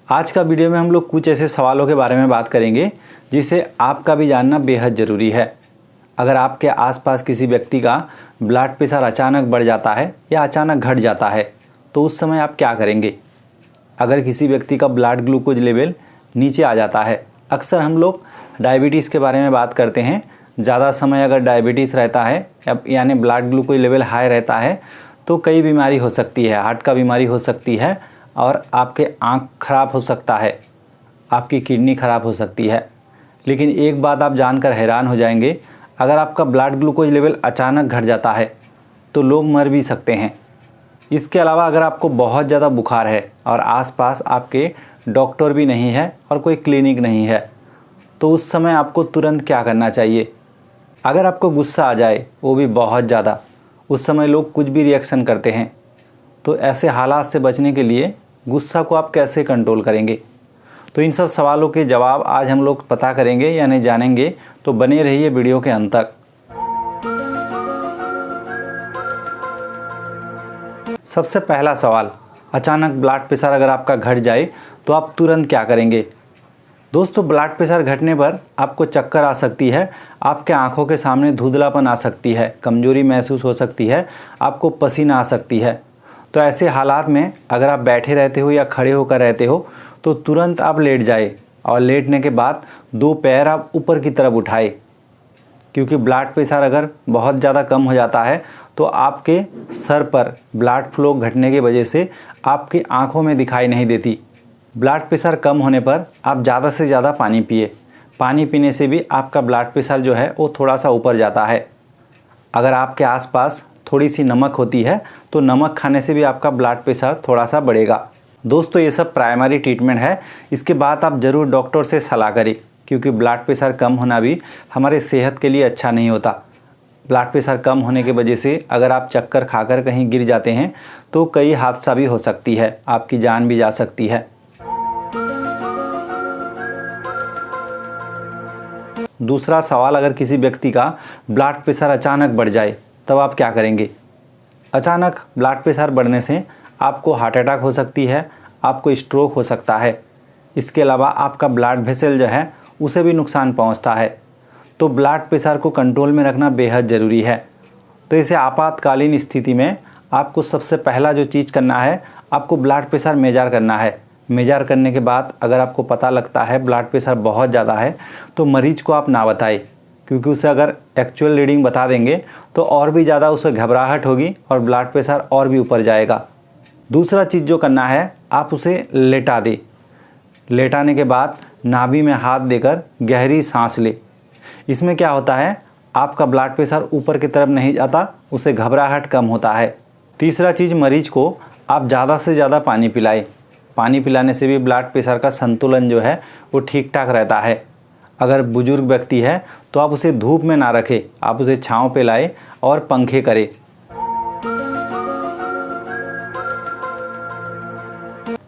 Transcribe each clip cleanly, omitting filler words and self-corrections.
आज का वीडियो में हम लोग कुछ ऐसे सवालों के बारे में बात करेंगे जिसे आपका भी जानना बेहद ज़रूरी है। अगर आपके आसपास किसी व्यक्ति का ब्लड प्रेशर अचानक बढ़ जाता है या अचानक घट जाता है तो उस समय आप क्या करेंगे। अगर किसी व्यक्ति का ब्लड ग्लूकोज लेवल नीचे आ जाता है, अक्सर हम लोग डायबिटीज़ के बारे में बात करते हैं। ज़्यादा समय अगर डायबिटीज़ रहता है यानी ब्लड ग्लूकोज लेवल हाई रहता है तो कई बीमारी हो सकती है, हार्ट का बीमारी हो सकती है और आपके आँख खराब हो सकता है, आपकी किडनी खराब हो सकती है। लेकिन एक बात आप जानकर हैरान हो जाएंगे, अगर आपका ब्लड ग्लूकोज लेवल अचानक घट जाता है तो लोग मर भी सकते हैं। इसके अलावा अगर आपको बहुत ज़्यादा बुखार है और आसपास आपके डॉक्टर भी नहीं है और कोई क्लिनिक नहीं है तो उस समय आपको तुरंत क्या करना चाहिए। अगर आपको गुस्सा आ जाए, वो भी बहुत ज़्यादा, उस समय लोग कुछ भी रिएक्शन करते हैं, तो ऐसे हालात से बचने के लिए गुस्सा को आप कैसे कंट्रोल करेंगे। तो इन सब सवालों के जवाब आज हम लोग पता करेंगे यानी जानेंगे, तो बने रहिए वीडियो के अंत तक। सबसे पहला सवाल, अचानक ब्लड प्रेशर अगर आपका घट जाए तो आप तुरंत क्या करेंगे। दोस्तों, ब्लड प्रेशर घटने पर आपको चक्कर आ सकती है, आपके आंखों के सामने धुंधलापन आ सकती है, कमजोरी महसूस हो सकती है, आपको पसीना आ सकती है। तो ऐसे हालात में अगर आप बैठे रहते हो या खड़े होकर रहते हो तो तुरंत आप लेट जाए और लेटने के बाद दो पैर आप ऊपर की तरफ उठाए, क्योंकि ब्लड प्रेशर अगर बहुत ज़्यादा कम हो जाता है तो आपके सर पर ब्लड फ्लो घटने की वजह से आपकी आंखों में दिखाई नहीं देती। ब्लड प्रेशर कम होने पर आप ज़्यादा से ज़्यादा पानी पिए। पानी पीने से भी आपका ब्लड प्रेशर जो है वो थोड़ा सा ऊपर जाता है। अगर आपके आसपास थोड़ी सी नमक होती है तो नमक खाने से भी आपका ब्लड प्रेशर थोड़ा सा बढ़ेगा। दोस्तों, ये सब प्राइमरी ट्रीटमेंट है, इसके बाद आप ज़रूर डॉक्टर से सलाह करें, क्योंकि ब्लड प्रेशर कम होना भी हमारे सेहत के लिए अच्छा नहीं होता। ब्लड प्रेशर कम होने की वजह से अगर आप चक्कर खाकर कहीं गिर जाते हैं तो कई हादसा भी हो सकती है, आपकी जान भी जा सकती है। दूसरा सवाल, अगर किसी व्यक्ति का ब्लड प्रेशर अचानक बढ़ जाए तब आप क्या करेंगे। अचानक ब्लड प्रेशर बढ़ने से आपको हार्ट अटैक हो सकती है, आपको स्ट्रोक हो सकता है। इसके अलावा आपका ब्लड वेसल जो है उसे भी नुकसान पहुंचता है। तो ब्लड प्रेशर को कंट्रोल में रखना बेहद ज़रूरी है। तो इसे आपातकालीन स्थिति में आपको सबसे पहला जो चीज़ करना है, आपको ब्लड प्रेशर मेजर करना है। मेजर करने के बाद अगर आपको पता लगता है ब्लड प्रेशर बहुत ज़्यादा है तो मरीज को आप ना बताएं, क्योंकि उसे अगर एक्चुअल रीडिंग बता देंगे तो और भी ज़्यादा उसे घबराहट होगी और ब्लड प्रेशर और भी ऊपर जाएगा। दूसरा चीज़ जो करना है, आप उसे लेटा दें। लेटाने के बाद नाभि में हाथ देकर गहरी सांस ले। इसमें क्या होता है, आपका ब्लड प्रेशर ऊपर की तरफ नहीं जाता, उसे घबराहट कम होता है। तीसरा चीज़, मरीज को आप ज़्यादा से ज़्यादा पानी पिलाएं। पानी पिलाने से भी ब्लड प्रेशर का संतुलन जो है वो ठीक ठाक रहता है। अगर बुजुर्ग व्यक्ति है तो आप उसे धूप में ना रखें, आप उसे छांव पे लाएं और पंखे करें।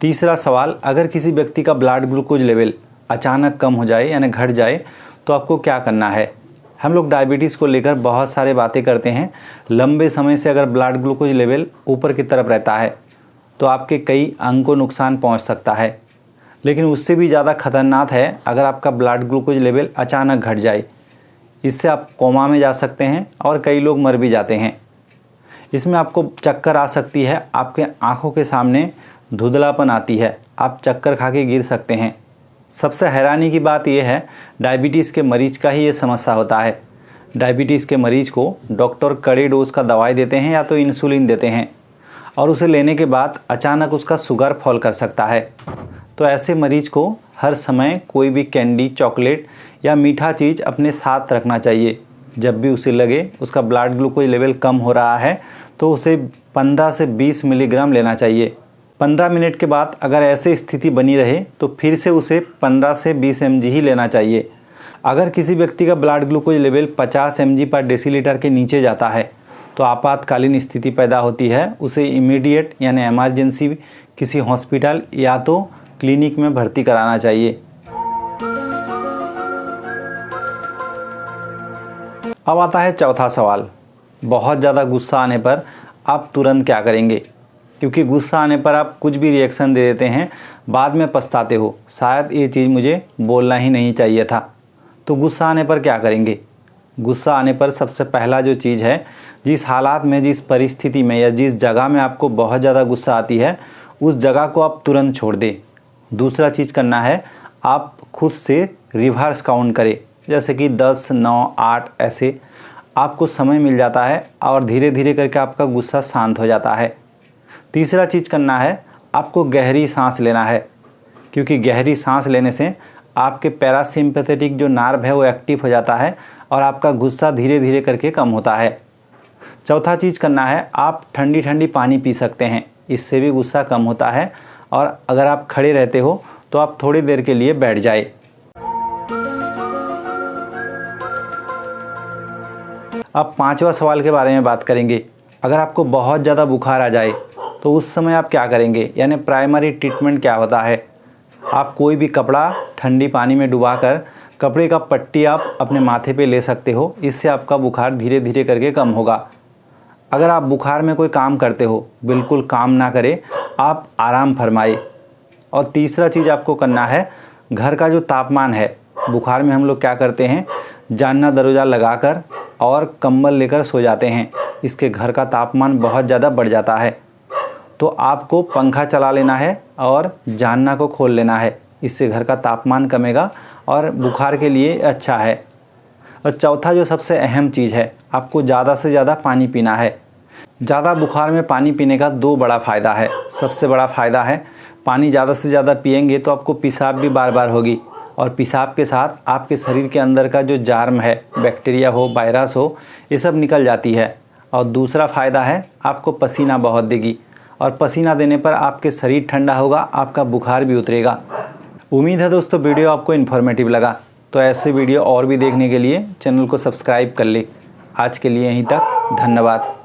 तीसरा सवाल, अगर किसी व्यक्ति का ब्लड ग्लूकोज लेवल अचानक कम हो जाए यानी घट जाए तो आपको क्या करना है। हम लोग डायबिटीज़ को लेकर बहुत सारे बातें करते हैं। लंबे समय से अगर ब्लड ग्लूकोज लेवल ऊपर की तरफ रहता है तो आपके कई अंग को नुकसान पहुंच सकता है। लेकिन उससे भी ज़्यादा खतरनाक है अगर आपका ब्लड ग्लूकोज लेवल अचानक घट जाए। इससे आप कोमा में जा सकते हैं और कई लोग मर भी जाते हैं। इसमें आपको चक्कर आ सकती है, आपके आँखों के सामने धुंधलापन आती है, आप चक्कर खा के गिर सकते हैं। सबसे हैरानी की बात यह है, डायबिटीज़ के मरीज का ही ये समस्या होता है। डायबिटीज़ के मरीज को डॉक्टर कड़े डोज का दवाई देते हैं या तो इंसुलिन देते हैं और उसे लेने के बाद अचानक उसका शुगर फॉल कर सकता है। तो ऐसे मरीज को हर समय कोई भी कैंडी, चॉकलेट या मीठा चीज़ अपने साथ रखना चाहिए। जब भी उसे लगे उसका ब्लड ग्लूकोज लेवल कम हो रहा है तो उसे 15 से 20 मिलीग्राम लेना चाहिए। 15 मिनट के बाद अगर ऐसी स्थिति बनी रहे तो फिर से उसे 15 से 20 mg ही लेना चाहिए। अगर किसी व्यक्ति का ब्लड ग्लूकोज लेवल 50 mg पर डेसीलीटर के नीचे जाता है तो आपातकालीन स्थिति पैदा होती है, उसे इमीडिएट यानी इमरजेंसी किसी हॉस्पिटल या तो क्लिनिक में भर्ती कराना चाहिए। अब आता है चौथा सवाल, बहुत ज़्यादा गुस्सा आने पर आप तुरंत क्या करेंगे। क्योंकि गुस्सा आने पर आप कुछ भी रिएक्शन दे देते हैं, बाद में पछताते हो, शायद ये चीज़ मुझे बोलना ही नहीं चाहिए था। तो गुस्सा आने पर क्या करेंगे? गुस्सा आने पर सबसे पहला जो चीज़ है, जिस हालात में, जिस परिस्थिति में या जिस जगह में आपको बहुत ज़्यादा गुस्सा आती है, उस जगह को आप तुरंत छोड़ दें। दूसरा चीज़ करना है, आप खुद से रिवर्स काउंट करें, जैसे कि 10, 9, 8 ऐसे आपको समय मिल जाता है और धीरे धीरे करके आपका गुस्सा शांत हो जाता है। तीसरा चीज़ करना है, आपको गहरी सांस लेना है, क्योंकि गहरी सांस लेने से आपके पैरासिम्पैथेटिक जो नर्व है वो एक्टिव हो जाता है और आपका गुस्सा धीरे धीरे करके कम होता है। चौथा चीज़ करना है, आप ठंडी ठंडी पानी पी सकते हैं, इससे भी गुस्सा कम होता है। और अगर आप खड़े रहते हो तो आप थोड़ी देर के लिए बैठ जाए। अब पांचवा सवाल के बारे में बात करेंगे। अगर आपको बहुत ज़्यादा बुखार आ जाए तो उस समय आप क्या करेंगे, यानी प्राइमरी ट्रीटमेंट क्या होता है? आप कोई भी कपड़ा ठंडी पानी में डुबाकर कपड़े का पट्टी आप अपने माथे पे ले सकते हो, इससे आपका बुखार धीरे धीरे करके कम होगा। अगर आप बुखार में कोई काम करते हो, बिल्कुल काम ना करें, आप आराम फरमाए। और तीसरा चीज़ आपको करना है, घर का जो तापमान है, बुखार में हम लोग क्या करते हैं, जानना दरवाज़ा लगाकर और कंबल लेकर सो जाते हैं, इसके घर का तापमान बहुत ज़्यादा बढ़ जाता है। तो आपको पंखा चला लेना है और जानना को खोल लेना है, इससे घर का तापमान कमेगा और बुखार के लिए अच्छा है। और चौथा जो सबसे अहम चीज़ है, आपको ज़्यादा से ज़्यादा पानी पीना है। ज़्यादा बुखार में पानी पीने का 2 बड़ा फ़ायदा है। सबसे बड़ा फ़ायदा है, पानी ज़्यादा से ज़्यादा पिएंगे तो आपको पेशाब भी बार बार होगी, और पेशाब के साथ आपके शरीर के अंदर का जो जार्म है, बैक्टीरिया हो, वायरस हो, ये सब निकल जाती है। और दूसरा फ़ायदा है, आपको पसीना बहुत देगी, और पसीना देने पर आपके शरीर ठंडा होगा, आपका बुखार भी उतरेगा। उम्मीद है दोस्तों वीडियो आपको इन्फॉर्मेटिव लगा। तो ऐसे वीडियो और भी देखने के लिए चैनल को सब्सक्राइब कर ले। आज के लिए यहीं तक, धन्यवाद।